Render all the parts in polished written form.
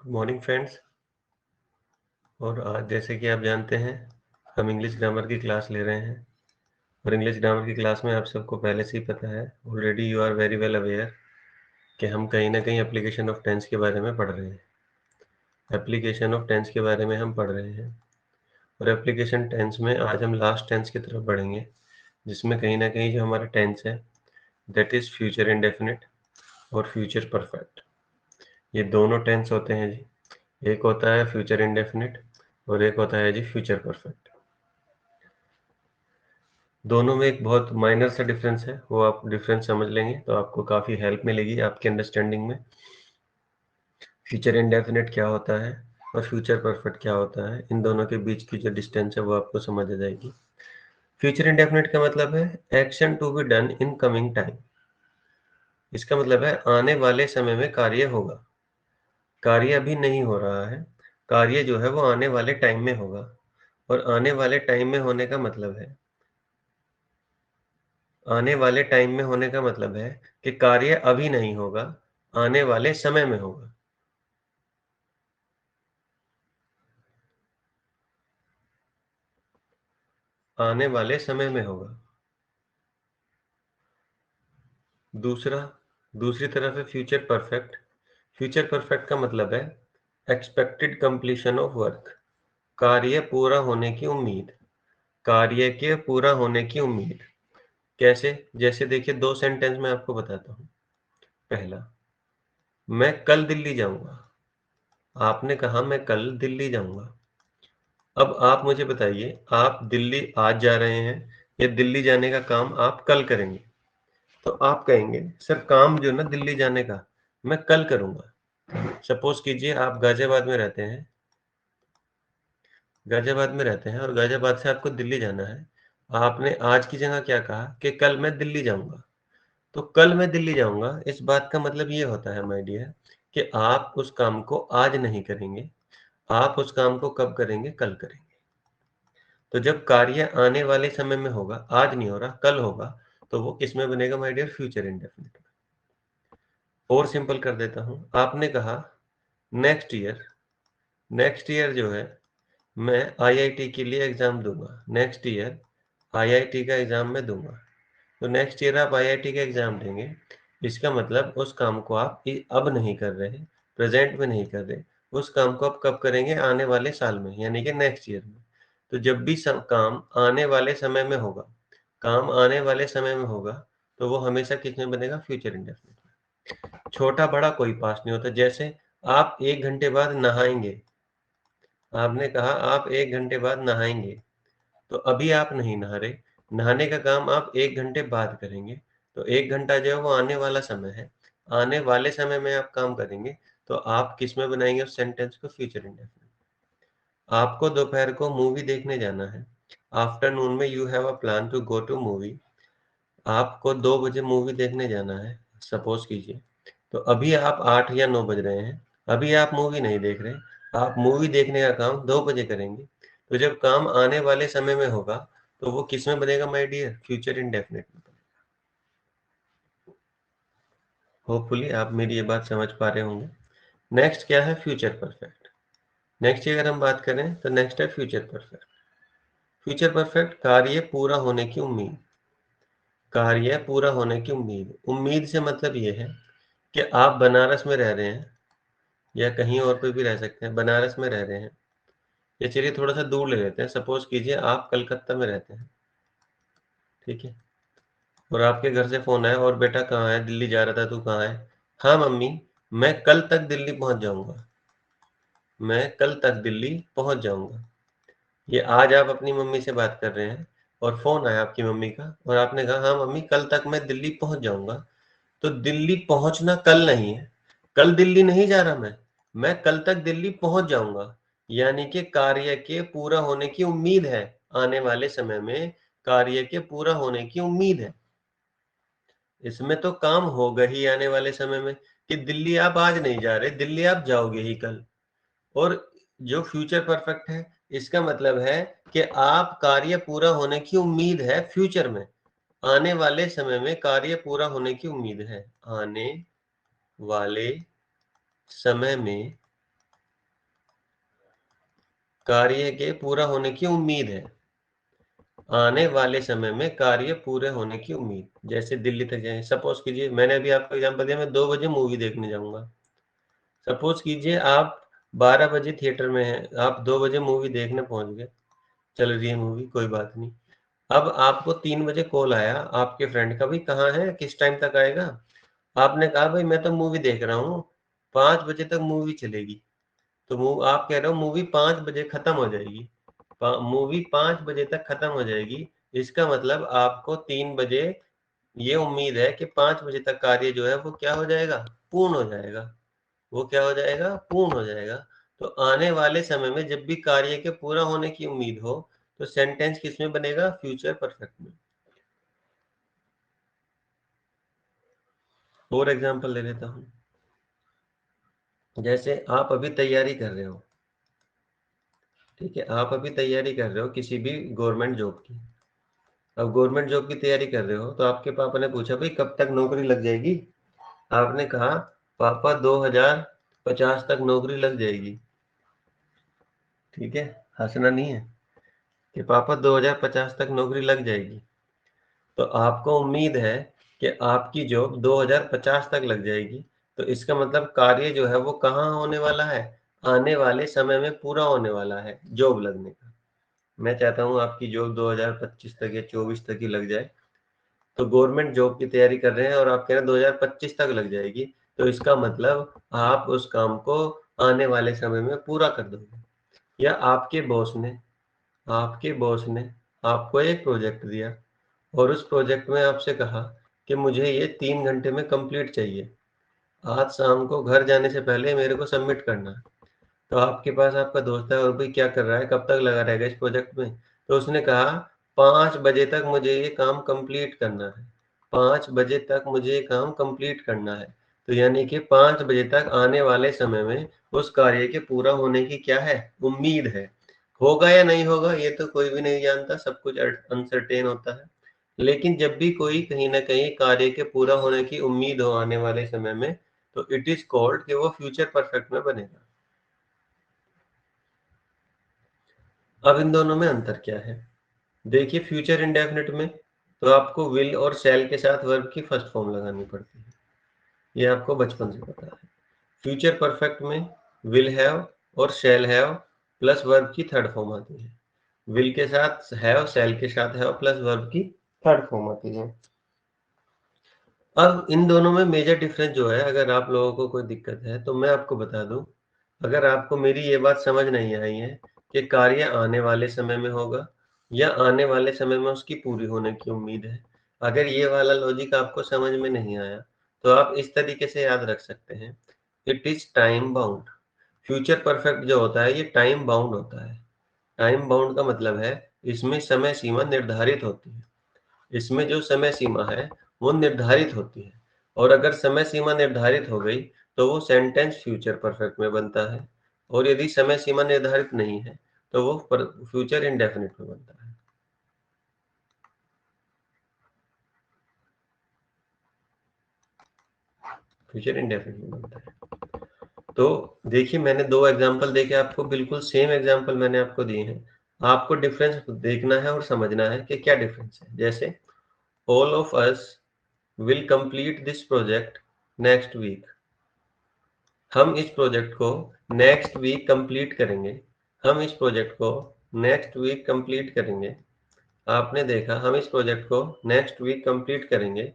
Good morning friends. और आज जैसे कि आप जानते हैं हम इंग्लिश ग्रामर की क्लास ले रहे हैं और इंग्लिश ग्रामर की क्लास में आप सबको पहले से ही पता है, already you are very well aware कि हम कहीं ना कहीं एप्लीकेशन ऑफ टेंस के बारे में पढ़ रहे हैं। एप्लीकेशन ऑफ टेंस के बारे में हम पढ़ रहे हैं और एप्लीकेशन टेंस में आज हम लास्ट टेंस की तरफ बढ़ेंगे, जिसमें कहीं ना कहीं जो हमारा टेंस है दैट इज़ फ्यूचर इंडेफिनिट और फ्यूचर परफेक्ट। ये दोनों टेंस होते हैं जी। एक होता है फ्यूचर इंडेफिनिट और एक होता है जी फ्यूचर परफेक्ट। दोनों में एक बहुत माइनर सा डिफरेंस है, वो आप डिफरेंस समझ लेंगे तो आपको काफ़ी हेल्प मिलेगी आपके अंडरस्टैंडिंग में। फ्यूचर इंडेफिनिट क्या होता है और फ्यूचर परफेक्ट क्या होता है, इन दोनों के बीच की जो डिस्टेंस है वो आपको समझ आ जाएगी। फ्यूचर इंडेफिनिट का मतलब है action to be done in coming time. इसका मतलब है आने वाले समय में कार्य होगा। कार्य अभी नहीं हो रहा है, कार्य जो है वो आने वाले टाइम में होगा। और आने वाले टाइम में होने का मतलब है, आने वाले टाइम में होने का मतलब है कि कार्य अभी नहीं होगा, आने वाले समय में होगा। आने वाले समय में होगा। दूसरा दूसरी तरफ है फ्यूचर परफेक्ट। फ्यूचर परफेक्ट का मतलब है एक्सपेक्टेड कंप्लीशन ऑफ वर्क। कार्य पूरा होने की उम्मीद। कार्य के पूरा होने की उम्मीद कैसे? जैसे देखिए, दो सेंटेंस मैं आपको बताता हूँ। पहला, मैं कल दिल्ली जाऊंगा। आपने कहा मैं कल दिल्ली जाऊंगा। अब आप मुझे बताइए, आप दिल्ली आज जा रहे हैं या दिल्ली जाने का काम आप कल करेंगे? तो आप कहेंगे सर काम जो ना दिल्ली जाने का मैं कल करूंगा। सपोज कीजिए आप गाजियाबाद में रहते हैं, और गाजियाबाद से आपको दिल्ली जाना है। आपने आज की जगह क्या कहा कि कल मैं दिल्ली जाऊंगा। तो कल मैं दिल्ली जाऊंगा, इस बात का मतलब ये होता है माय डियर कि आप उस काम को आज नहीं करेंगे, आप उस काम को कब करेंगे? कल करेंगे। तो जब कार्य आने वाले समय में होगा, आज नहीं हो रहा कल होगा, तो वो किसमें बनेगा माय डियर? फ्यूचर इंडेफिनिट में। और सिंपल कर देता हूं, आपने कहा नेक्स्ट ईयर। नेक्स्ट ईयर जो है मैं आईआईटी के लिए एग्जाम दूंगा। नेक्स्ट ईयर आईआईटी का एग्जाम मैं दूंगा। तो नेक्स्ट ईयर आप आईआईटी का एग्जाम देंगे, इसका मतलब उस काम को आप अब नहीं कर रहे, प्रेजेंट में नहीं कर रहे, उस काम को आप कब करेंगे? आने वाले साल में, यानी कि नेक्स्ट ईयर में। तो जब भी काम आने वाले समय में होगा, काम आने वाले समय में होगा, तो वो हमेशा किस में बनेगा? फ्यूचर इंडेफिनिट में। छोटा बड़ा कोई पास नहीं होता। जैसे आप 1 घंटे बाद नहाएंगे, आपने कहा आप 1 घंटे बाद नहाएंगे, तो अभी आप नहीं नहा रहे, नहाने का काम आप 1 घंटे बाद करेंगे। तो 1 घंटा जो है वो आने वाला समय है, आने वाले समय में आप काम करेंगे, तो आप किस में बनाएंगे उस सेंटेंस को? Future indefinite. आपको दोपहर को मूवी देखने जाना है, आफ्टरनून में you have a plan to go to movie. आपको 2 बजे मूवी देखने जाना है, सपोज कीजिए। तो अभी आप 8 या 9 बज रहे हैं, अभी आप मूवी नहीं देख रहे, आप मूवी देखने का काम 2 बजे करेंगे। तो जब काम आने वाले समय में होगा, तो वो किस में बनेगा माय डियर? फ्यूचर इंडेफिनिट में। होपफुली आप मेरी ये बात समझ पा रहे होंगे। नेक्स्ट क्या है? Future perfect. नेक्स्ट की अगर हम बात करें तो नेक्स्ट है फ्यूचर परफेक्ट। फ्यूचर परफेक्ट कार्य पूरा होने की उम्मीद। कार्य पूरा होने की उम्मीद। उम्मीद से मतलब ये है कि आप बनारस में रह रहे हैं या कहीं और पे भी रह सकते हैं, बनारस में रह रहे हैं, या चलिए थोड़ा सा दूर ले लेते हैं, सपोज कीजिए आप कलकत्ता में रहते हैं, ठीक है। और आपके घर से फोन आया, और बेटा कहाँ है? दिल्ली जा रहा था, तू कहाँ है? हाँ मम्मी, मैं कल तक दिल्ली पहुंच जाऊंगा, मैं कल तक दिल्ली पहुंच जाऊंगा। ये आज आप अपनी मम्मी से बात कर रहे हैं और फोन आया आपकी मम्मी का और आपने कहा हाँ मम्मी कल तक मैं दिल्ली पहुंच जाऊंगा। तो दिल्ली पहुंचना कल नहीं है, कल दिल्ली नहीं जा रहा मैं कल तक दिल्ली पहुंच जाऊंगा। यानी कि कार्य के पूरा होने की उम्मीद है, आने वाले समय में कार्य के पूरा होने की उम्मीद है। इसमें तो काम होगा ही आने वाले समय में, कि दिल्ली आप आज नहीं जा रहे, दिल्ली आप जाओगे ही कल। और जो फ्यूचर परफेक्ट है, इसका मतलब है कि आप कार्य पूरा होने की उम्मीद है फ्यूचर में, आने वाले समय में कार्य पूरा होने की उम्मीद है, आने वाले समय में कार्य के पूरा होने की उम्मीद है। आने वाले समय में कार्य पूरे होने की उम्मीद, जैसे दिल्ली तक जाए। सपोज कीजिए, मैंने अभी आपको एग्जांपल दिया, मैं 2 बजे मूवी देखने जाऊंगा। सपोज कीजिए आप 12 बजे थिएटर में हैं, आप 2 बजे मूवी देखने पहुंच गए, चल रही है मूवी, कोई बात नहीं। अब आपको 3 बजे कॉल आया आपके फ्रेंड का, भाई कहाँ है, किस टाइम तक आएगा? आपने कहा भाई मैं तो मूवी देख रहा हूँ, 5 बजे तक मूवी चलेगी। तो आप कह रहे हो मूवी 5 बजे खत्म हो जाएगी, मूवी 5 बजे तक खत्म हो जाएगी। इसका मतलब आपको 3 बजे ये उम्मीद है कि 5 बजे तक कार्य जो है वो क्या हो जाएगा, पूर्ण हो जाएगा। वो क्या हो जाएगा, पूर्ण हो जाएगा। तो आने वाले समय में जब भी कार्य के पूरा होने की उम्मीद हो, तो सेंटेंस किसमें बनेगा, फ्यूचर परफेक्ट में। और एग्जांपल ले लेता हूं, जैसे आप अभी तैयारी कर रहे हो, ठीक है, आप अभी तैयारी कर रहे हो किसी भी गवर्नमेंट जॉब की। अब गवर्नमेंट जॉब की तैयारी कर रहे हो तो आपके पापा ने पूछा भाई कब तक नौकरी लग जाएगी? आपने कहा पापा 2050 तक नौकरी लग जाएगी। ठीक है, हंसना नहीं है, कि पापा 2050 तक नौकरी लग जाएगी। तो आपको उम्मीद है कि आपकी जॉब 2050 तक लग जाएगी। तो इसका मतलब कार्य जो है वो कहाँ होने वाला है, आने वाले समय में पूरा होने वाला है जॉब लगने का। मैं चाहता हूँ आपकी जॉब 2025 तक या 24 तक ही लग जाए। तो गवर्नमेंट जॉब की तैयारी कर रहे हैं और आप कह रहे हैं 2025 तक लग जाएगी। तो इसका मतलब आप उस काम को आने वाले समय में पूरा कर दोगे। या आपके बॉस ने आपको एक प्रोजेक्ट दिया और उस प्रोजेक्ट में आपसे कहा कि मुझे ये 3 घंटे में कंप्लीट चाहिए, आज शाम को घर जाने से पहले मेरे को सबमिट करना है। तो आपके पास आपका दोस्त है और भाई क्या कर रहा है, कब तक लगा रहेगा इस प्रोजेक्ट में? तो उसने कहा 5 बजे तक मुझे ये काम कंप्लीट करना है, 5 बजे तक मुझे ये काम कंप्लीट करना है। तो यानी कि 5 बजे तक आने वाले समय में उस कार्य के पूरा होने की क्या है, उम्मीद है। होगा या नहीं होगा ये तो कोई भी नहीं जानता, सब कुछ अनसर्टेन होता है। लेकिन जब भी कोई कहीं ना कहीं कार्य के पूरा होने की उम्मीद हो आने वाले समय में, तो इट इज कॉल्ड कि वो फ्यूचर परफेक्ट में बनेगा। अब इन दोनों में अंतर क्या है? देखिए, फ्यूचर इंडेफिनिट में तो आपको विल और शैल के साथ वर्ब की फर्स्ट फॉर्म लगानी पड़ती है, ये आपको बचपन से पता है। फ्यूचर परफेक्ट में विल हैव और शैल हैव प्लस वर्ब की थर्ड फॉर्म आती है। विल के साथ हैव, शैल के साथ हैव प्लस वर्ब की थर्ड फॉर्म आती है। अब इन दोनों में मेजर डिफरेंस जो है, अगर आप लोगों को कोई दिक्कत है तो मैं आपको बता दूं। अगर आपको मेरी ये बात समझ नहीं आई है कि कार्य आने वाले समय में होगा या आने वाले समय में उसकी पूरी होने की उम्मीद है, अगर ये वाला लॉजिक आपको समझ में नहीं आया, तो आप इस तरीके से याद रख सकते हैं, it is time bound. Future perfect जो होता है ये टाइम बाउंड होता है। टाइम बाउंड का मतलब है इसमें समय सीमा निर्धारित होती है। इसमें जो समय सीमा है वो निर्धारित होती है। और अगर समय सीमा निर्धारित हो गई तो वो सेंटेंस फ्यूचर परफेक्ट में बनता है। और यदि समय सीमा निर्धारित नहीं है तो वो फ्यूचर इंडेफिनिट में बनता है। फ्यूचर इंडेफिनिट में बनता है। तो देखिए, मैंने 2 एग्जाम्पल देके आपको, बिल्कुल सेम एग्जाम्पल मैंने आपको दिए हैं। आपको डिफरेंस देखना है और समझना है कि क्या डिफरेंस है। जैसे all of us will complete this project next week. हम इस प्रोजेक्ट को नेक्स्ट वीक कंप्लीट करेंगे। हम इस प्रोजेक्ट को नेक्स्ट वीक कंप्लीट करेंगे। आपने देखा, हम इस प्रोजेक्ट को नेक्स्ट वीक कंप्लीट करेंगे।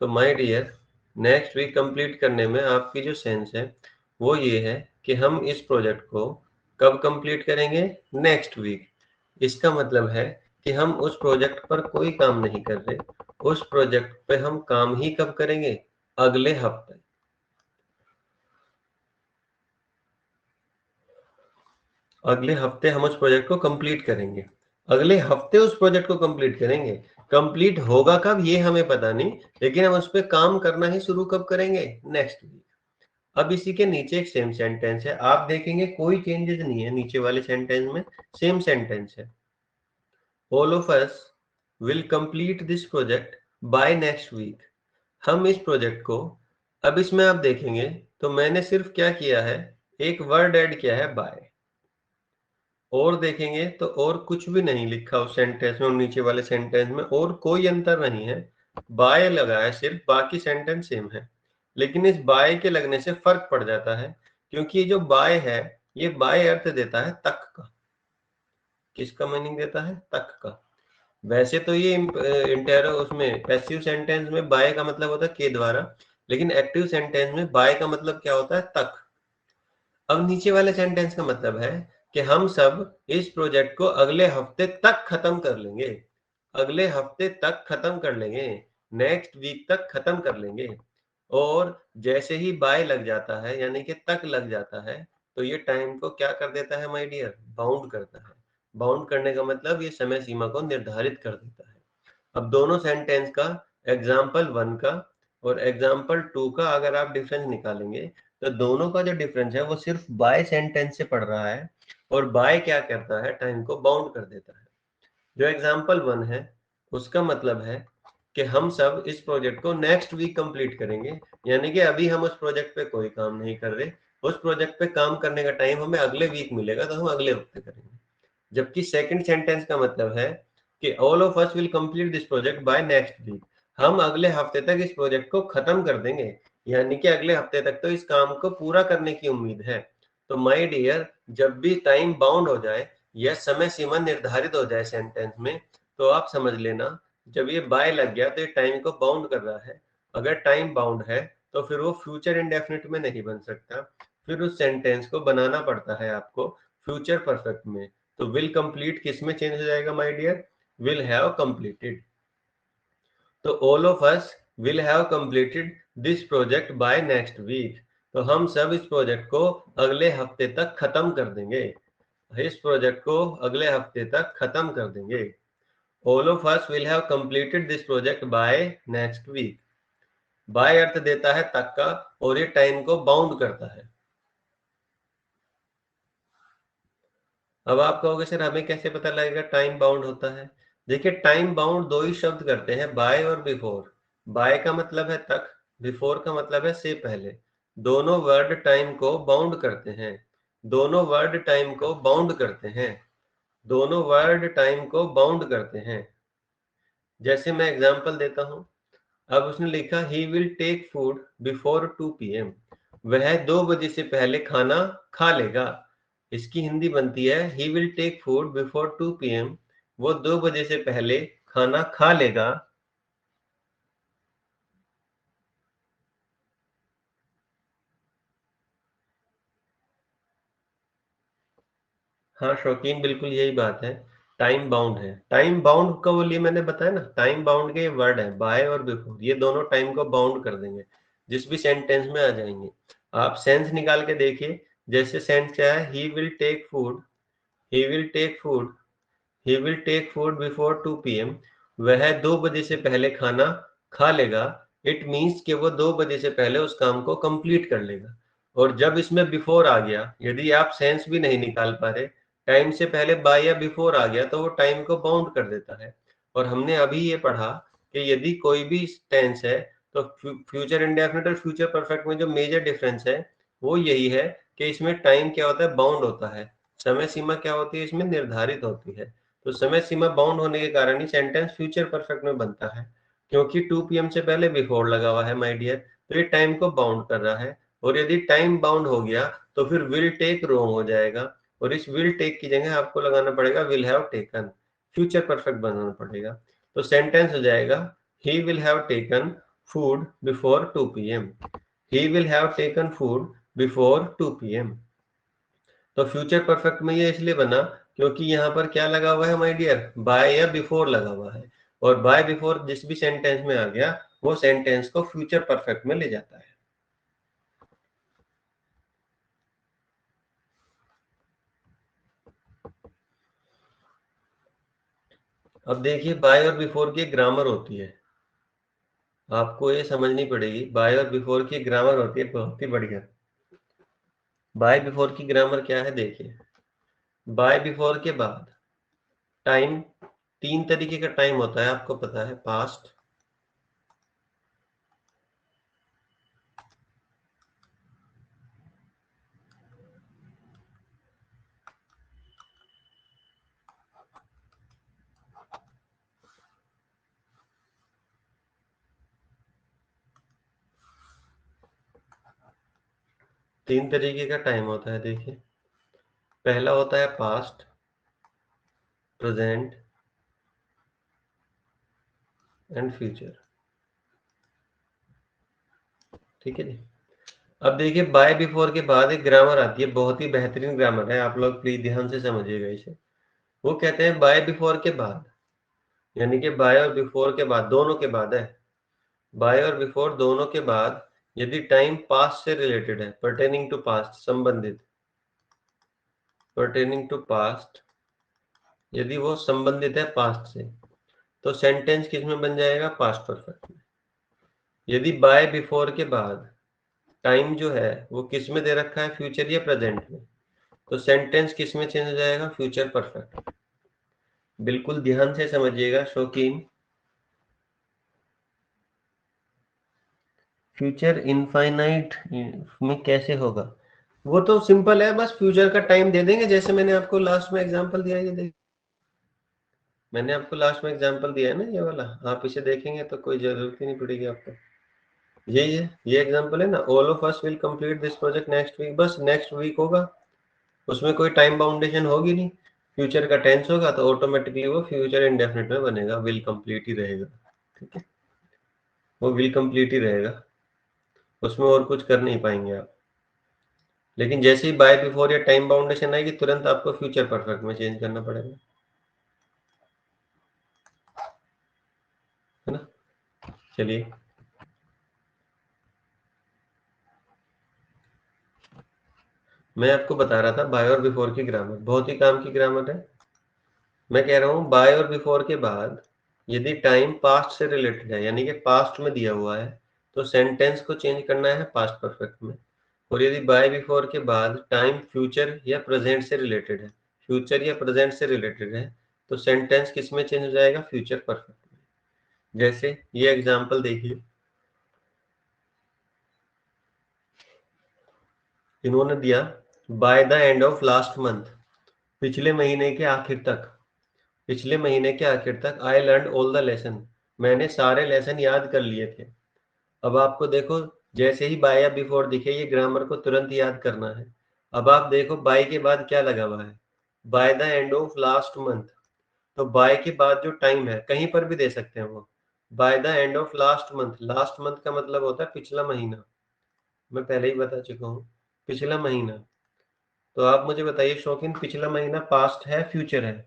तो my dear, next week complete करने में आपकी जो सेंस है वो ये है कि हम इस प्रोजेक्ट को कब कंप्लीट करेंगे, नेक्स्ट वीक। इसका मतलब है कि हम उस प्रोजेक्ट पर कोई काम नहीं कर रहे, उस प्रोजेक्ट पे हम काम ही कब करेंगे, अगले हफ्ते। अगले हफ्ते हम उस प्रोजेक्ट को कंप्लीट करेंगे। अगले हफ्ते उस प्रोजेक्ट को कंप्लीट करेंगे। कंप्लीट होगा कब ये हमें पता नहीं, लेकिन हम उस पर काम करना ही शुरू कब करेंगे, नेक्स्ट वीक। अब इसी के नीचे एक सेम सेंटेंस है, आप देखेंगे कोई चेंजेस नहीं है नीचे वाले सेंटेंस में, सेम सेंटेंस है। All of us will complete this project by next week. हम इस प्रोजेक्ट को, अब इसमें आप देखेंगे तो मैंने सिर्फ क्या किया है, एक वर्ड ऐड किया है बाय। और देखेंगे तो और कुछ भी नहीं लिखा उस सेंटेंस में, और नीचे वाले सेंटेंस में और कोई अंतर नहीं है, बाय लगा है सिर्फ, बाकी सेंटेंस सेम है। लेकिन इस बाय के लगने से फर्क पड़ जाता है, क्योंकि ये जो बाय है, ये बाय अर्थ देता है तक का। किसका मीनिंग देता है? तक का। वैसे तो ये इंटेरो उसमें पैसिव सेंटेंस में बाय का मतलब होता है के द्वारा, लेकिन एक्टिव सेंटेंस में बाय का मतलब क्या होता है? तक। अब नीचे वाले सेंटेंस का मतलब है कि हम सब इस प्रोजेक्ट को अगले हफ्ते तक खत्म कर लेंगे। अगले हफ्ते तक खत्म कर लेंगे, नेक्स्ट वीक तक खत्म कर लेंगे। और जैसे ही बाय लग जाता है, यानी कि तक लग जाता है, तो ये टाइम को क्या कर देता है माय डियर? बाउंड करता है। बाउंड करने का मतलब ये समय सीमा को निर्धारित कर देता है। अब दोनों सेंटेंस का, एग्जाम्पल 1 का और एग्जाम्पल 2 का अगर आप डिफरेंस निकालेंगे, तो दोनों का जो डिफरेंस है वो सिर्फ बाय सेंटेंस से पड़ रहा है। और बाय क्या करता है? टाइम को बाउंड कर देता है। जो एग्जाम्पल 1 है, उसका मतलब है कि हम सब इस प्रोजेक्ट को नेक्स्ट वीक कंप्लीट करेंगे, यानी कि अभी हम उस प्रोजेक्ट पे कोई काम नहीं कर रहे। उस प्रोजेक्ट पे काम करने का टाइम हमें अगले वीक मिलेगा, तो हम अगले हफ्ते करेंगे। जबकि सेकंड सेंटेंस का मतलब है कि all of us will complete this project by next week. हम अगले हफ्ते तक इस प्रोजेक्ट को खत्म कर देंगे, यानी कि अगले हफ्ते तक तो इस काम को पूरा करने की उम्मीद है। तो माय डियर, जब भी टाइम बाउंड हो जाए या समय सीमा निर्धारित हो जाए सेंटेंस में, तो आप समझ लेना, जब ये बाय लग गया तो ये टाइम को बाउंड कर रहा है। अगर टाइम बाउंड है तो फिर वो फ्यूचर इंडेफिनिट में नहीं बन सकता, फिर उस सेंटेंस को बनाना पड़ता है आपको फ्यूचर परफेक्ट में। तो विल कंप्लीट किस में चेंज हो जाएगा my dear? Will have completed. तो all of us will have completed this project by next week. तो हम सब इस प्रोजेक्ट को अगले हफ्ते तक खत्म कर देंगे। इस प्रोजेक्ट को अगले हफ्ते तक खत्म कर देंगे। All of us will have completed this project by next week. By अर्थ देता है तक का, और ये टाइम को बाउंड करता है। अब आप कहोगे सर हमें कैसे पता लगेगा टाइम बाउंड होता है? देखिए, टाइम बाउंड दो ही शब्द करते हैं, बाय और बिफोर। बाय का मतलब है तक, बिफोर का मतलब है से पहले। दोनों वर्ड टाइम को बाउंड करते हैं। दोनों वर्ड टाइम को बाउंड करते हैं। दोनों वर्ड टाइम को बाउंड करते हैं। जैसे मैं एग्जांपल देता हूं। अब उसने लिखा he will take food before 2 PM। वह 2 बजे से पहले खाना खा लेगा। इसकी हिंदी बनती है he will take food before 2 PM। वो 2 बजे से पहले खाना खा लेगा। हाँ शौकीन, बिल्कुल यही बात है। टाइम बाउंड है। टाइम बाउंड का वो लिए मैंने बताया ना, टाइम बाउंड के ये वर्ड है बाय और बिफोर, ये दोनों टाइम को बाउंड कर देंगे, जिस भी सेंटेंस में आ जाएंगे। आप सेंस निकाल के देखिए। जैसे सेंस क्या है? He will take food, he will take food, he will take food before 2 PM। वह 2 बजे से पहले खाना खा लेगा। इट मीन्स कि वो 2 बजे से पहले उस काम को कंप्लीट कर लेगा। और जब इसमें बिफोर आ गया, यदि आप सेंस भी नहीं निकाल पा रहे, टाइम से पहले बाय या बिफोर आ गया, तो वो टाइम को बाउंड कर देता है। और हमने अभी ये पढ़ा कि यदि कोई भी टेंस है, तो फ्यूचर इंडेफिनिट और फ्यूचर परफेक्ट में जो मेजर डिफरेंस है वो यही है कि इसमें टाइम क्या होता है? बाउंड होता है। समय सीमा क्या होती है? इसमें निर्धारित होती है। तो समय सीमा बाउंड होने के कारण ही सेंटेंस फ्यूचर परफेक्ट में बनता है, क्योंकि 2 PM से पहले बिफोर लगा हुआ है माय डियर, तो ये टाइम को बाउंड कर रहा है। और यदि टाइम बाउंड हो गया तो फिर विल टेक रॉन्ग हो जाएगा, और इस विल टेक की जगह आपको लगाना पड़ेगा will have taken, future perfect बनाना पड़ेगा। तो सेंटेंस हो जाएगा he will have taken food before 2 PM। He will have taken food before 2 PM। तो फ्यूचर परफेक्ट में ये इसलिए बना क्योंकि यहाँ पर क्या लगा हुआ है माय डियर? बाय या बिफोर लगा हुआ है। और बाय बिफोर जिस भी सेंटेंस में आ गया, वो सेंटेंस को फ्यूचर परफेक्ट में ले जाता है। अब देखिए, बाय और बिफोर की ग्रामर होती है, आपको ये समझनी पड़ेगी। बाय और बिफोर की ग्रामर होती है बहुत ही बढ़िया। बाय बिफोर की ग्रामर क्या है? देखिए, बाय बिफोर के बाद टाइम, 3 तरीके का टाइम होता है, आपको पता है। पास्ट, 3 तरीके का टाइम होता है, देखिए। पहला होता है पास्ट, प्रेजेंट एंड फ्यूचर। ठीक है जी। अब देखिए बाय बिफोर के बाद एक ग्रामर आती है, बहुत ही बेहतरीन ग्रामर है, आप लोग प्लीज ध्यान से समझिएगा इसे। वो कहते हैं बाय बिफोर के बाद, यानी कि बाय और बिफोर के बाद, दोनों के बाद है। बाय और बिफोर दोनों के बाद यदि टाइम पास्ट से रिलेटेड है, पर्टेनिंग टू पास्ट, संबंधित, पर्टेनिंग टू पास्ट, यदि वो संबंधित है पास्ट से, तो सेंटेंस किस में बन जाएगा? पास्ट परफेक्ट में। यदि बाय बिफोर के बाद टाइम जो है वो किस में दे रखा है? फ्यूचर या प्रेजेंट में, तो सेंटेंस किस में चेंज हो जाएगा? Future perfect. बिल्कुल ध्यान से समझिएगा शौकीन। फ्यूचर इनफाइनाइट में कैसे होगा? वो तो सिंपल है, बस फ्यूचर का टाइम दे देंगे, जैसे मैंने आपको लास्ट में एग्जांपल दिया, ये देख, मैंने आपको लास्ट में एग्जांपल दिया है ना, ये वाला, आप इसे देखेंगे तो कोई जरूरत ही नहीं पड़ेगी आपको। यही है, ये एग्जांपल है ना, all of us will complete this project next week, बस नेक्स्ट वीक होगा, उसमें कोई टाइम बाउंडेशन होगी नहीं। फ्यूचर का टेंस होगा तो ऑटोमेटिकली वो फ्यूचर इंडेफिनिट में बनेगा, विल कंप्लीट ही रहेगा। ठीक है, वो विल कंप्लीट ही रहेगा, उसमें और कुछ कर नहीं पाएंगे आप। लेकिन जैसे ही बाय बिफोर या टाइम बाउंडेशन आएगी, तुरंत आपको फ्यूचर परफेक्ट में चेंज करना पड़ेगा, है ना। चलिए, मैं आपको बता रहा था बाय और बिफोर की ग्रामर, बहुत ही काम की ग्रामर है। मैं कह रहा हूँ बाय और बिफोर के बाद यदि टाइम पास्ट से रिलेटेड है, यानी कि पास्ट में दिया हुआ है, तो सेंटेंस को चेंज करना है पास्ट परफेक्ट में। और यदि बाय बिफोर के बाद टाइम फ्यूचर या प्रेजेंट से रिलेटेड है, फ्यूचर या प्रेजेंट से रिलेटेड है, तो सेंटेंस किस में चेंज हो जाएगा? फ्यूचर परफेक्ट में। जैसे ये एग्जांपल देखिए, इन्होंने दिया by the end of last month, पिछले महीने के आखिर तक, पिछले महीने के आखिर तक I learn all the lesson, मैंने सारे लेसन याद कर लिए थे। अब आपको देखो, जैसे ही बाय या बिफोर दिखे, ये ग्रामर को तुरंत याद करना है। अब आप देखो बाय के बाद क्या लगा हुआ है? By the end of last month, तो बाय के बाद जो टाइम है, कहीं पर भी दे सकते हैं वो, by the end of last month, last month का मतलब होता है पिछला महीना, मैं पहले ही बता चुका हूँ, पिछला महीना। तो आप मुझे बताइए शौकीन, पिछला महीना पास्ट है फ्यूचर है?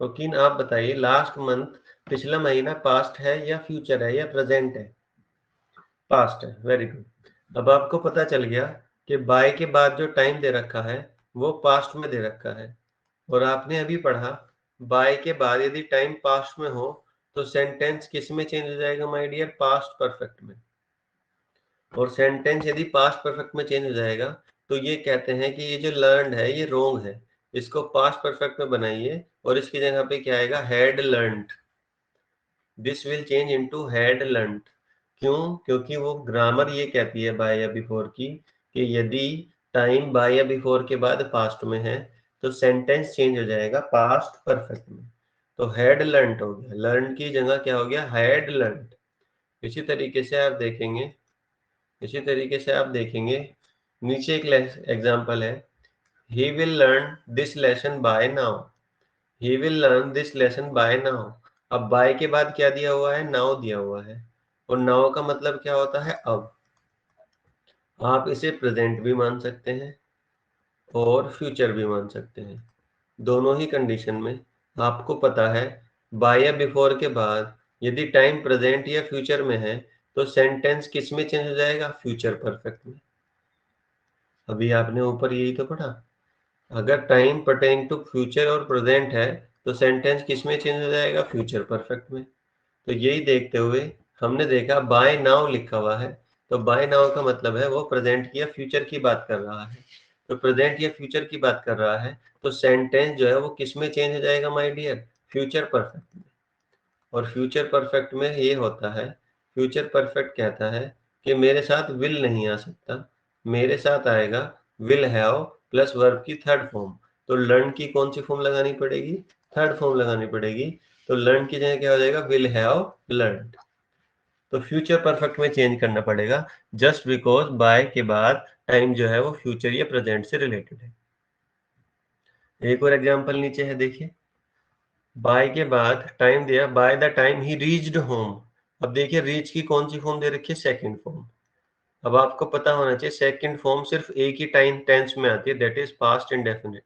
शौकीन आप बताइए, लास्ट मंथ पिछला महीना पास्ट है या फ्यूचर है या प्रेजेंट है? पास्ट है, वेरी गुड। अब आपको पता चल गया कि बाय के बाद जो टाइम दे रखा है वो पास्ट में दे रखा है। और आपने अभी पढ़ा बाय के बाद यदि टाइम पास्ट में हो तो सेंटेंस किस में चेंज हो जाएगा माय डियर? पास्ट परफेक्ट में। और सेंटेंस यदि पास्ट परफेक्ट में चेंज हो जाएगा तो ये कहते हैं कि ये जो लर्नड है ये रोंग है, इसको पास्ट परफेक्ट में बनाइए और इसकी जगह पे क्या आएगा? Had learned. This will change into had learned. क्यों? क्योंकि वो ग्रामर ये कहती है बाय या बिफोर की, कि यदि टाइम बाय या बिफोर के बाद पास्ट में है तो सेंटेंस चेंज हो जाएगा पास्ट परफेक्ट में। तो हैड लर्नड हो गया, लर्न की जगह क्या हो गया? Had learned. इसी तरीके से आप देखेंगे, इसी तरीके से आप देखेंगे, नीचे एक एग्जांपल है, he will learn this lesson bye now, he will learn this lesson bye now. अब बाय के बाद क्या दिया हुआ है? नाउ दिया हुआ है, और नाउ का मतलब क्या होता है? अब। आप इसे प्रेजेंट भी मान सकते हैं और फ्यूचर भी मान सकते हैं, दोनों ही कंडीशन में। आपको पता है बाय या बिफोर के बाद यदि टाइम प्रेजेंट या फ्यूचर में है तो सेंटेंस किस में चेंज हो जाएगा? फ्यूचर परफेक्ट में। अभी आपने ऊपर यही तो पढ़ा, अगर टाइम पर्टेनिंग टू फ्यूचर और प्रेजेंट है तो सेंटेंस किस में चेंज हो जाएगा? फ्यूचर परफेक्ट में। तो यही देखते हुए हमने देखा बाय नाउ लिखा हुआ है, तो बाय नाउ का मतलब है वो प्रेजेंट की या फ्यूचर की बात कर रहा है। तो प्रेजेंट या फ्यूचर की बात कर रहा है तो सेंटेंस जो है वो किस में चेंज हो जाएगा माय डियर? फ्यूचर परफेक्ट में। और फ्यूचर परफेक्ट में ये होता है, फ्यूचर परफेक्ट कहता है कि मेरे साथ विल नहीं आ सकता, मेरे साथ आएगा विल हैव प्लस वर्ब की थर्ड फॉर्म। तो लर्न की कौन सी फॉर्म लगानी पड़ेगी? थर्ड फॉर्म लगानी पड़ेगी। तो लर्न की जगह क्या हो जाएगा? Will have learned. तो फ्यूचर परफेक्ट में चेंज करना पड़ेगा, जस्ट बिकॉज बाय के बाद टाइम जो है वो फ्यूचर या प्रेजेंट से रिलेटेड है। एक और एग्जांपल नीचे है, देखिए। बाय के बाद टाइम दिया, by the time he reached home. अब देखिए रीच की कौन सी फॉर्म दे रखी है, सेकंड फॉर्म। अब आपको पता होना चाहिए सेकंड फॉर्म सिर्फ एक ही टाइम टेंस में आती है, that is past indefinite.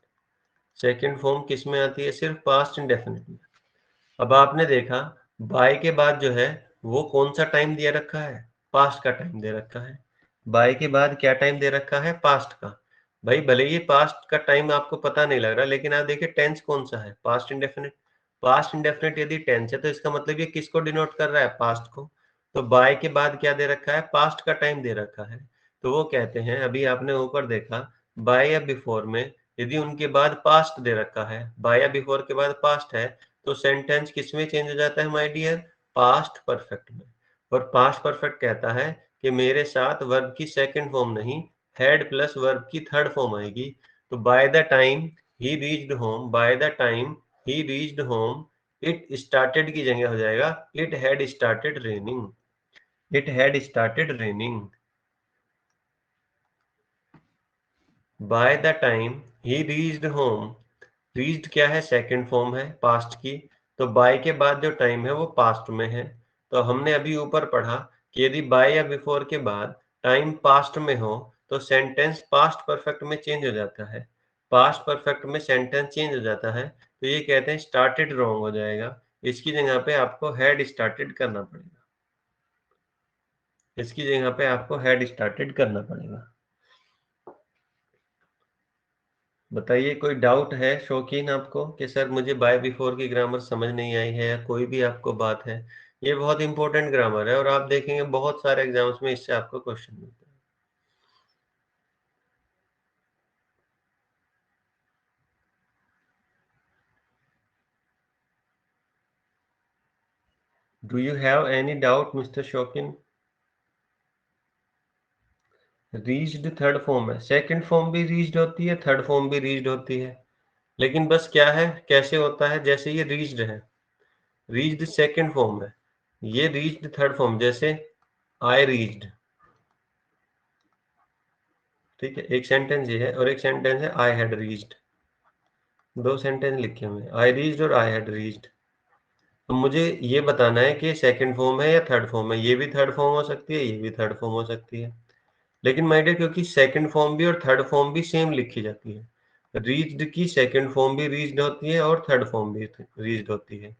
Second form किस में आती है, सिर्फ पास्ट इंडेफिनिट में। अब आपने देखा बाय के बाद जो है वो कौन सा टाइम दिया रखा है, पास्ट का टाइम दे रखा है। बाय के बाद क्या टाइम दे रखा है, पास्ट का। भाई भले ये पास्ट का टाइम आपको पता नहीं लग रहा, लेकिन आप देखिए टेंस कौन सा है, पास्ट इंडेफिनिट। पास्ट इंडेफिनिट यदि टेंस है तो इसका मतलब ये किसको डिनोट कर रहा है, पास्ट को। तो बाय के बाद क्या दे रखा है, पास्ट का टाइम दे रखा है। तो वो कहते हैं, अभी आपने ऊपर देखा बाय या बिफोर में यदि उनके बाद पास्ट दे रखा है, बाय या बिफोर के बाद पास्ट है, तो सेंटेंस किस में चेंज हो जाता है माय डियर, पास्ट परफेक्ट में। और पास्ट परफेक्ट कहता है कि मेरे साथ वर्ब की सेकंड फॉर्म नहीं, हैड प्लस वर्ब की थर्ड फॉर्म आएगी। तो by the time he reached home, by the time he reached home, it started की जगह हो जाएगा it had started raining, it had started raining. By the time he reached home, reached क्या है, second form है past की। तो bye के बाद जो टाइम है वो पास्ट में है। तो हमने अभी ऊपर पढ़ा कि यदि बाय या बिफोर के बाद टाइम पास्ट में हो तो सेंटेंस पास्ट परफेक्ट में चेंज हो जाता है। पास्ट परफेक्ट में सेंटेंस चेंज हो जाता है तो ये कहते हैं स्टार्टेड रॉन्ग हो जाएगा। इसकी जगह पे आपको हैड स्टार्टेड करना पड़ेगा, इसकी जगह पे आपको हैड स्टार्टेड करना पड़ेगा। बताइए कोई डाउट है शौकीन आपको कि सर मुझे बाय बिफोर की ग्रामर समझ नहीं आई है, या कोई भी आपको बात है। ये बहुत इंपॉर्टेंट ग्रामर है और आप देखेंगे बहुत सारे एग्जाम्स में इससे आपको क्वेश्चन मिलते हैं। Do you have any doubt mister शौकीन? रीच्ड थर्ड फॉर्म है, सेकंड फॉर्म भी रीच्ड होती है, थर्ड फॉर्म भी रीच्ड होती है। लेकिन बस क्या है, कैसे होता है, जैसे ये रीच्ड है, रीच्ड सेकंड फॉर्म है, ये रीच्ड थर्ड फॉर्म, जैसे आई रीच्ड। ठीक है, एक सेंटेंस ये है और एक सेंटेंस है आई हैड रीच्ड। दो सेंटेंस लिखे हुए हैं, आई रीच्ड और आई हैड रीच्ड। तो मुझे ये बताना है कि सेकंड फॉर्म है या थर्ड फॉर्म है। ये भी थर्ड फॉर्म हो सकती है, ये भी थर्ड फॉर्म हो सकती है। लेकिन माय डियर क्योंकि सेकंड फॉर्म भी और थर्ड फॉर्म भी सेम लिखी जाती है, रीच्ड की सेकंड फॉर्म भी रीच्ड होती है और थर्ड फॉर्म भी रीच्ड होती है।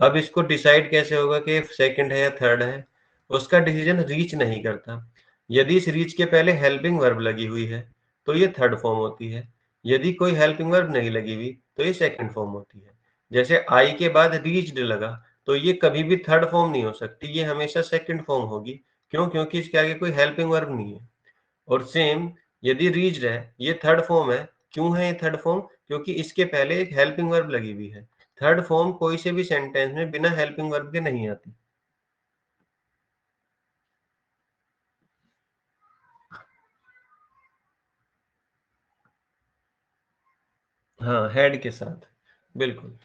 अब इसको डिसाइड कैसे होगा कि सेकंड है या थर्ड है, उसका डिसीजन रीच नहीं करता। यदि इस रीच के पहले हेल्पिंग वर्ब लगी हुई है तो ये थर्ड फॉर्म होती है, यदि कोई हेल्पिंग वर्ब नहीं लगी हुई तो ये सेकंड फॉर्म होती है। जैसे आई के बाद रीच्ड लगा तो ये कभी भी थर्ड फॉर्म नहीं हो सकती, ये हमेशा सेकंड फॉर्म होगी। क्यों, क्योंकि इसके आगे कोई हेल्पिंग वर्ब नहीं है। और सेम यदि रीच्ड है, ये थर्ड फॉर्म है। क्यों है ये थर्ड फॉर्म, क्योंकि इसके पहले एक हेल्पिंग वर्ब लगी हुई है। थर्ड फॉर्म कोई से भी सेंटेंस में बिना हेल्पिंग वर्ब के नहीं आती। हाँ, हेड के साथ, बिल्कुल।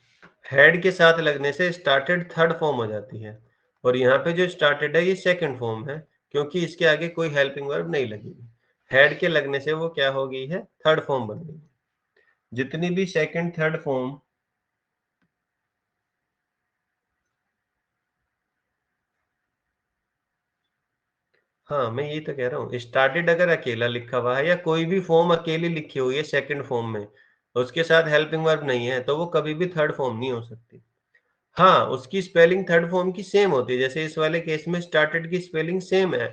हेड के साथ लगने से स्टार्टेड थर्ड फॉर्म हो जाती है और यहाँ पे जो स्टार्टेड है ये सेकंड फॉर्म है, क्योंकि इसके आगे कोई हेल्पिंग वर्ब नहीं लगी हुई। हेड के लगने से वो क्या हो गई है, थर्ड फॉर्म बन गई। जितनी भी सेकंड थर्ड फॉर्म, हाँ मैं यही तो कह रहा हूँ, स्टार्टेड अगर अकेला लिखा हुआ है या कोई भी फॉर्म अकेली लिखी हुई है सेकंड फॉर्म में, उसके साथ हेल्पिंग वर्ब नहीं है, तो वो कभी भी थर्ड फॉर्म नहीं हो सकती। हाँ, उसकी स्पेलिंग थर्ड फॉर्म की सेम होती है, जैसे इस वाले केस में स्टार्टेड की स्पेलिंग सेम है,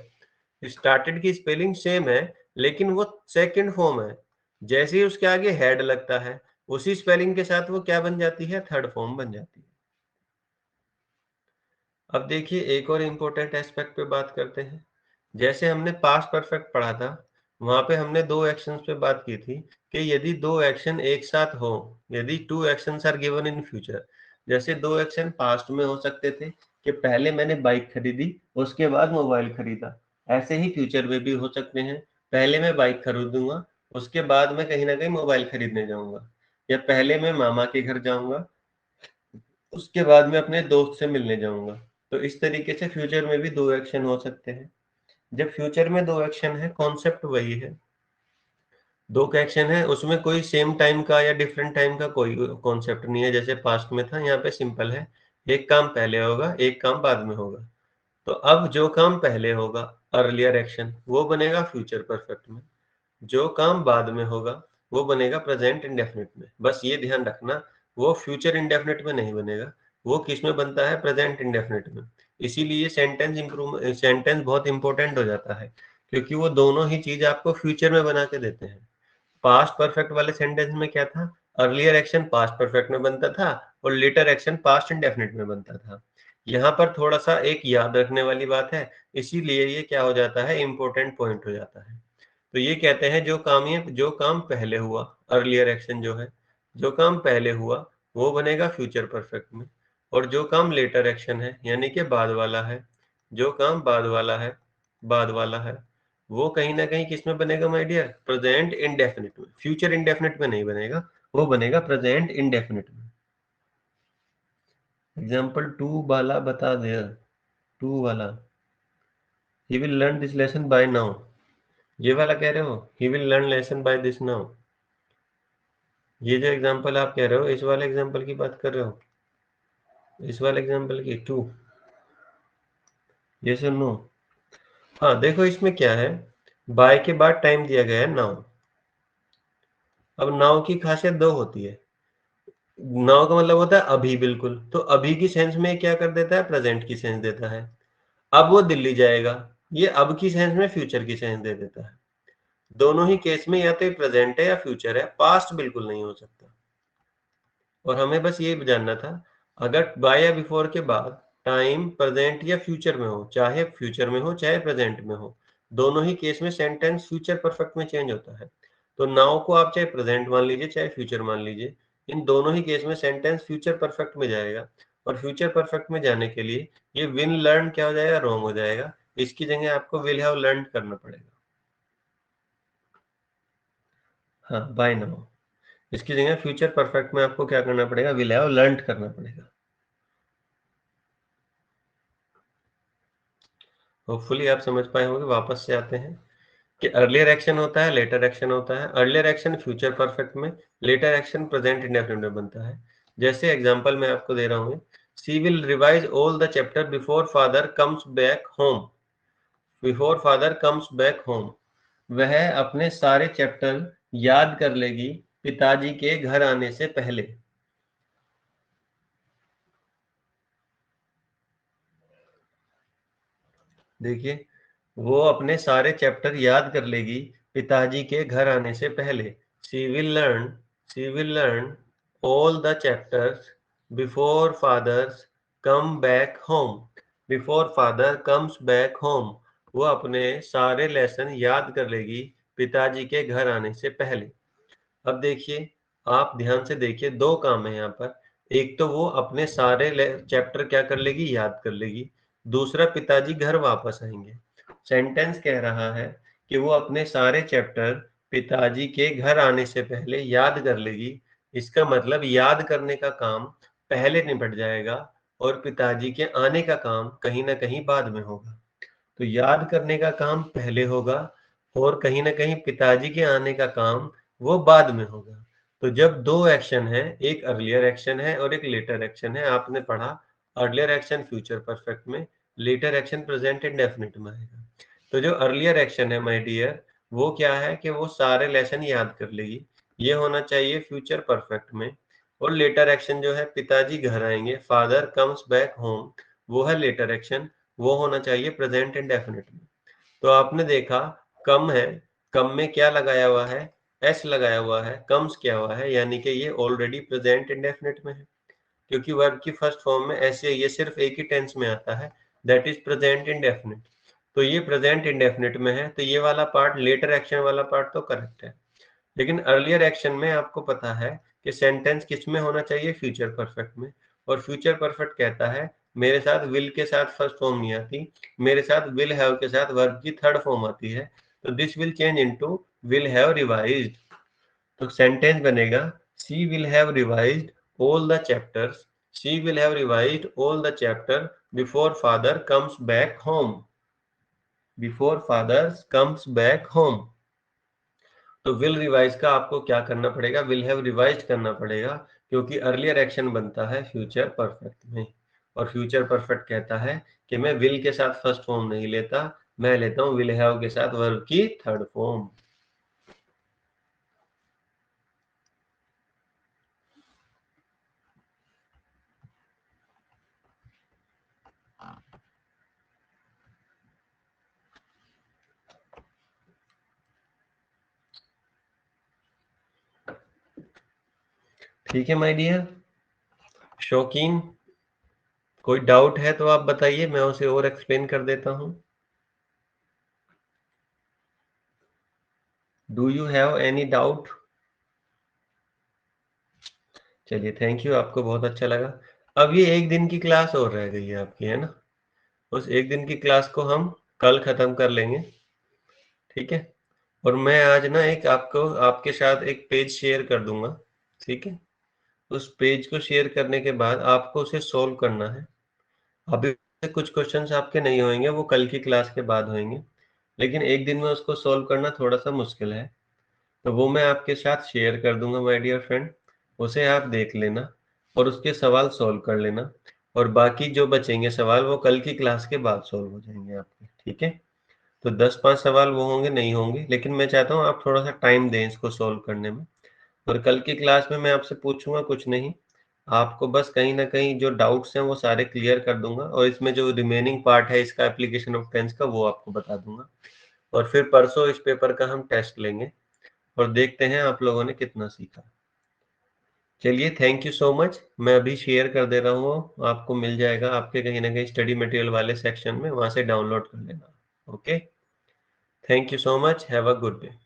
स्टार्टेड की स्पेलिंग सेम है, लेकिन वो सेकंड फॉर्म है। जैसे ही उसके आगे हेड लगता है, उसी स्पेलिंग के साथ वो क्या बन जाती है, थर्ड फॉर्म बन जाती है। अब देखिए एक और इम्पोर्टेंट एस्पेक्ट पे बात करते हैं। जैसे हमने पास्ट परफेक्ट पढ़ा था, वहां पे हमने दो एक्शंस पे बात की थी कि यदि दो एक्शन एक साथ हो, यदि two actions are given in future, जैसे दो एक्शन पास्ट में हो सकते थे कि पहले मैंने बाइक खरीदी उसके बाद मोबाइल खरीदा, ऐसे ही फ्यूचर में भी हो सकते हैं, पहले मैं बाइक खरीदूंगा उसके बाद मैं कहीं ना कहीं मोबाइल खरीदने जाऊंगा, या पहले मैं मामा के घर जाऊंगा उसके बाद मैं अपने दोस्त से मिलने जाऊंगा। तो इस तरीके से फ्यूचर में भी दो एक्शन हो सकते हैं। जब फ्यूचर में दो एक्शन है, कॉन्सेप्ट वही है, दो का एक्शन है, उसमें कोई सेम टाइम का या डिफरेंट टाइम का कोई कॉन्सेप्ट नहीं है, जैसे पास्ट में था। यहाँ पे सिंपल है, एक काम पहले होगा, एक काम बाद में होगा। तो अब जो काम पहले होगा, अर्लियर एक्शन, वो बनेगा फ्यूचर परफेक्ट में। जो काम बाद में होगा, वो बनेगा प्रेजेंट इंडेफिनिट में। बस ये ध्यान रखना, वो फ्यूचर इंडेफिनिट में नहीं बनेगा, वो किस में बनता है, प्रेजेंट इंडेफिनिट में। इसीलिए सेंटेंस बहुत इंपॉर्टेंट हो जाता है, क्योंकि वो दोनों ही चीज आपको फ्यूचर में बना के देते हैं। पास्ट परफेक्ट वाले सेंटेंस में क्या था, अर्लियर एक्शन पास्ट परफेक्ट में बनता था और लेटर एक्शन पास्ट इंडेफिनिट में बनता था। यहाँ पर थोड़ा सा एक याद रखने वाली बात है, इसीलिए ये क्या हो जाता है, इंपॉर्टेंट पॉइंट हो जाता है। तो ये कहते हैं जो काम पहले हुआ, अर्लियर एक्शन जो है, जो काम पहले हुआ वो बनेगा फ्यूचर परफेक्ट में। और जो काम लेटर एक्शन है, यानी कि बाद वाला है, जो काम बाद वाला है, वो कहीं ना कहीं किस में बनेगा माय डियर, प्रेजेंट इंडेफिनिट में। फ्यूचर इंडेफिनिट में नहीं बनेगा, वो बनेगा प्रेजेंट इंडेफिनिट में। एग्जाम्पल टू वाला बता दे, टू वाला, he will learn this lesson bye now, ये वाला कह रहे हो, he will learn lesson by this now. ये जो एग्जांपल आप कह रहे हो, इस वाले एग्जांपल की बात कर रहे हो, इस वाले एग्जांपल की टू, ये सुन नो। हाँ देखो, इसमें क्या है, बाय के बाद टाइम दिया गया है नाउ। अब नाउ की खासियत दो होती है। नाउ का मतलब होता है अभी, बिल्कुल। तो अभी की सेंस में क्या कर देता है, प्रेजेंट की सेंस देता है। अब वो दिल्ली जाएगा, ये अब की सेंस में फ्यूचर की सेंस दे देता है। दोनों ही केस में या तो प्रेजेंट है या फ्यूचर है, पास्ट बिल्कुल नहीं हो सकता। और हमें बस ये जानना था, अगर बाय या बिफोर के बाद टाइम प्रेजेंट या फ्यूचर में हो, चाहे फ्यूचर में हो चाहे प्रेजेंट में हो, दोनों ही केस में सेंटेंस फ्यूचर परफेक्ट में चेंज होता है। तो नाउ को आप चाहे प्रेजेंट मान लीजिए चाहे फ्यूचर मान लीजिए, इन दोनों ही केस में सेंटेंस फ्यूचर परफेक्ट में जाएगा। और फ्यूचर परफेक्ट में जाने के लिए ये विल लर्न क्या हो जाएगा, रॉन्ग हो जाएगा। इसकी जगह आपको विल हैव लर्न करना पड़ेगा। हाँ, बाय नाउ। इसकी जगह फ्यूचर परफेक्ट में आपको क्या करना पड़ेगा, विल हैव लर्न करना पड़ेगा। होपफुली आप समझ पाए होंगे। वापस से आते हैं कि अर्लियर एक्शन होता है, लेटर एक्शन होता है। अर्लियर एक्शन फ्यूचर परफेक्ट में, लेटर एक्शन प्रेजेंट इंडेफिनिट में बनता है। जैसे एग्जांपल मैं आपको दे रहा हूँ, she will revise all the chapter before father comes back home. Before father comes back home, वह अपने सारे चैप्टर याद कर लेगी पिताजी के घर आने से पहले। देखिए, वो अपने सारे चैप्टर याद कर लेगी पिताजी के घर आने से पहले। She will learn, she will learn all the chapters before fathers come back home. Before father comes back home, वो अपने सारे लेसन याद कर लेगी पिताजी के घर आने से पहले। अब देखिए, आप ध्यान से देखिए, दो काम है यहाँ पर। एक तो वो अपने सारे चैप्टर क्या कर लेगी, याद कर लेगी। दूसरा, पिताजी घर वापस आएंगे। सेंटेंस कह रहा है कि वो अपने सारे चैप्टर पिताजी के घर आने से पहले याद कर लेगी। इसका मतलब याद करने का काम पहले निपट जाएगा और पिताजी के आने का काम कहीं ना कहीं बाद में होगा। तो याद करने का काम पहले होगा और कहीं ना कहीं पिताजी के आने का काम वो बाद में होगा। तो जब दो एक्शन है, एक अर्लियर एक्शन है और एक लेटर एक्शन है, आपने पढ़ा अर्लियर एक्शन फ्यूचर परफेक्ट में, लेटर एक्शन प्रेजेंट इंडेफिनिट में आएगा। तो जो अर्लियर एक्शन है माय डियर, वो क्या है कि वो सारे लेसन याद कर लेगी, ये होना चाहिए फ्यूचर परफेक्ट में। और लेटर एक्शन जो है, पिताजी घर आएंगे, फादर कम्स बैक होम, वो है लेटर एक्शन, वो होना चाहिए प्रेजेंट इंडेफिनिट में। तो आपने देखा, कम है, कम में क्या लगाया हुआ है, एस लगाया हुआ है, कम्स क्या हुआ है, यानी कि ये ऑलरेडी प्रेजेंट इंडेफिनिट में है, क्योंकि वर्ब की फर्स्ट फॉर्म में ऐसे ये सिर्फ एक ही टेंस में आता है, दैट इज प्रेजेंट इंडेफिनिट। तो ये प्रेजेंट इंडेफिनिट में है, तो ये वाला पार्ट, लेटर एक्शन वाला पार्ट तो करेक्ट है। लेकिन अर्लियर एक्शन में आपको पता है कि सेंटेंस किस में होना चाहिए, फ्यूचर परफेक्ट में। और फ्यूचर परफेक्ट कहता है मेरे साथ विल के साथ फर्स्ट फॉर्म नहीं आती, मेरे साथ विल हैव के साथ वर्ब की थर्ड फॉर्म आती है। तो this will change into will have revised. तो सेंटेंस बनेगा, she will have revised all the chapters, she will have revised all the chapter before father comes back home, before father comes back home. तो will revise का आपको क्या करना पड़ेगा, will have revise करना पड़ेगा, क्योंकि अर्लियर एक्शन बनता है फ्यूचर परफेक्ट में, और फ्यूचर परफेक्ट कहता है कि मैं विल के साथ फर्स्ट फॉर्म नहीं लेता, मैं लेता हूं विल हैव के साथ वर्ब की थर्ड फॉर्म। ठीक है माय डियर शौकीन, कोई डाउट है तो आप बताइए, मैं उसे और एक्सप्लेन कर देता हूं। Do you have any doubt? चलिए थैंक यू, आपको बहुत अच्छा लगा। अब ये एक दिन की क्लास और रह गई है आपकी, है ना? उस एक दिन की क्लास को हम कल खत्म कर लेंगे, ठीक है? और मैं आज ना एक आपको आपके साथ एक पेज शेयर कर दूंगा, ठीक है? उस पेज को शेयर करने के बाद आपको उसे सोल्व करना है। अभी कुछ क्वेश्चंस आपके नहीं होंगे, वो कल की क्लास के बाद होंगे, लेकिन एक दिन में उसको सोल्व करना थोड़ा सा मुश्किल है, तो वो मैं आपके साथ शेयर कर दूंगा माय डियर फ्रेंड। उसे आप देख लेना और उसके सवाल सॉल्व कर लेना, और बाकी जो बचेंगे सवाल वो कल की क्लास के बाद सॉल्व हो जाएंगे आपके, ठीक है? तो 10-5 सवाल वो होंगे नहीं होंगे, लेकिन मैं चाहता हूँ आप थोड़ा सा टाइम दें इसको सॉल्व करने में। और कल की क्लास में मैं आपसे पूछूंगा कुछ नहीं, आपको बस कहीं ना कहीं जो डाउट्स हैं वो सारे क्लियर कर दूंगा, और इसमें जो रिमेनिंग पार्ट है इसका एप्लीकेशन ऑफ टेंस का वो आपको बता दूंगा। और फिर परसों इस पेपर का हम टेस्ट लेंगे और देखते हैं आप लोगों ने कितना सीखा। चलिए थैंक यू सो मच, मैं अभी शेयर कर दे रहा हूँ, आपको मिल जाएगा आपके कहीं ना कहीं स्टडी मटेरियल वाले सेक्शन में, वहां से डाउनलोड कर लेना। Okay, thank you so much, have a good day.